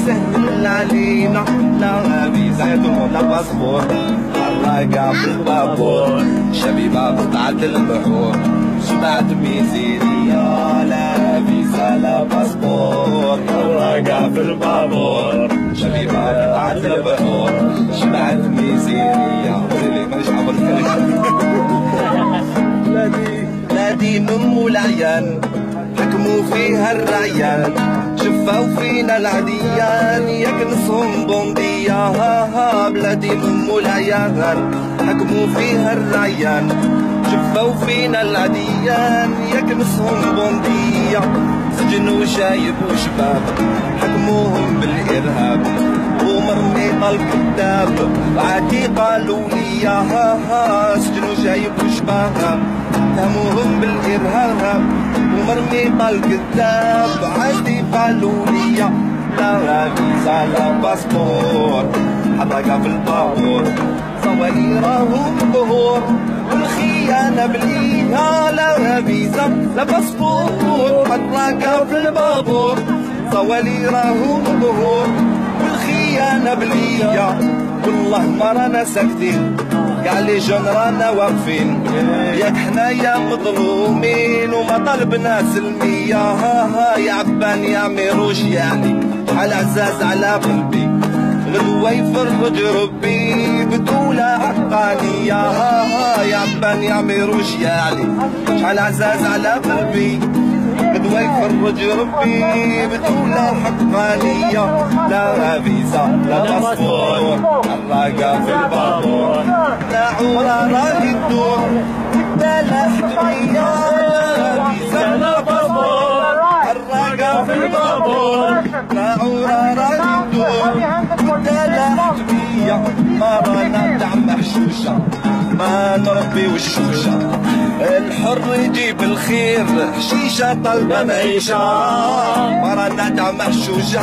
يسهل علينا. لا فيزا لا باسبور، حراقة في البابور، شبيبة بقطعة البحور، شبعت ميزيريا. لا فيزا لا باسبور، حراقة في البابور، شبيبة بقطعة البحور، شبعت ميزيريا. ولي مانيش عبر نادي من العيان حكموا فيها الرعيان، شفاو فينا العديان يكنسهم بوندية. بلادي من العيان حكموا فيها الرعيان، شفاو فينا العديان يكنسهم بوندية. سجنوا شايب وشباب حكموهم بالإرهاب، ومرمي الكذاب عادي قالوا لي. سجنوا شايب وشباب اتهموهم بالإرهاب، ومرمي الكذاب عادي قالوا لي. لا فيزا لا باسبور، حراقة في البابور، صواريرهم ظهور والخيانة بالإيها. لا فيزا لا باسبور، حراقة في البابور، صواريرهم ظهور والخيانة بالإيها. والله ما رانا ساكتين، قال لي جون رانا واقفين، ياك حنايا مظلومين وما طلبنا سلمية. يا عبان يا ميروش يعني شحال عزاز على قلبي، غدوة يفرج ربي بطولة حقانية. يا عبان يا ميروش يعني شحال عزاز على قلبي، غدوة يفرج ربي بطولة حقانية. لا فيزا لا باسبور، حراقة في البابور، لا عورة راهي تدور لا حكمية. لا فيزا لا باسبور، حراقة في البابور، لا عورة راهي تدور لا حكمية. ما رانا دعم محشوشة، ما نربي وشوشة، الحر يجيب الخير، حشيشة طلبة معيشة. ما رانا دعم محشوشة،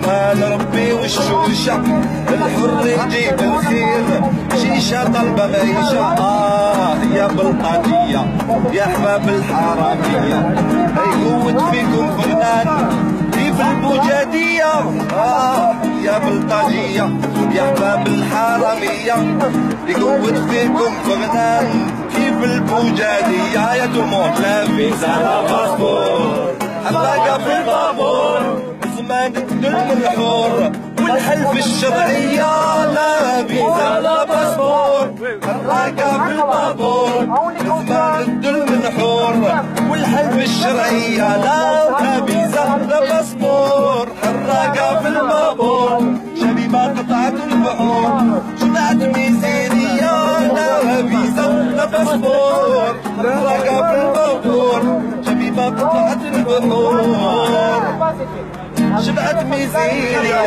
ما نربي وشوشة، الحر يجيب الخير، حشيشة طلبة معيشة. يا بلطجية يا حباب الحرامية، يقود فيكم فنان كيف البوجادية. يا بلطجية يا حباب الحرامية، يقود فيكم فنان كيف البوجادية. يا دموع لا فيزا لا باسبور، حراقة في البابور، زمان تدل من الحور والحلف الشرعية. لا فيزا لا باسبور، حراقة في البابور، زمان تدل من الحور والحلف الشرعية. لا فيزا لا باسبور، حراقة في البابور، شبيبة قطعة البحور، شبعت ميزيريا. لا فيزا لا باسبور، حراقة في البابور، شبيبة قطعة البحور، شبعت ميزيريا.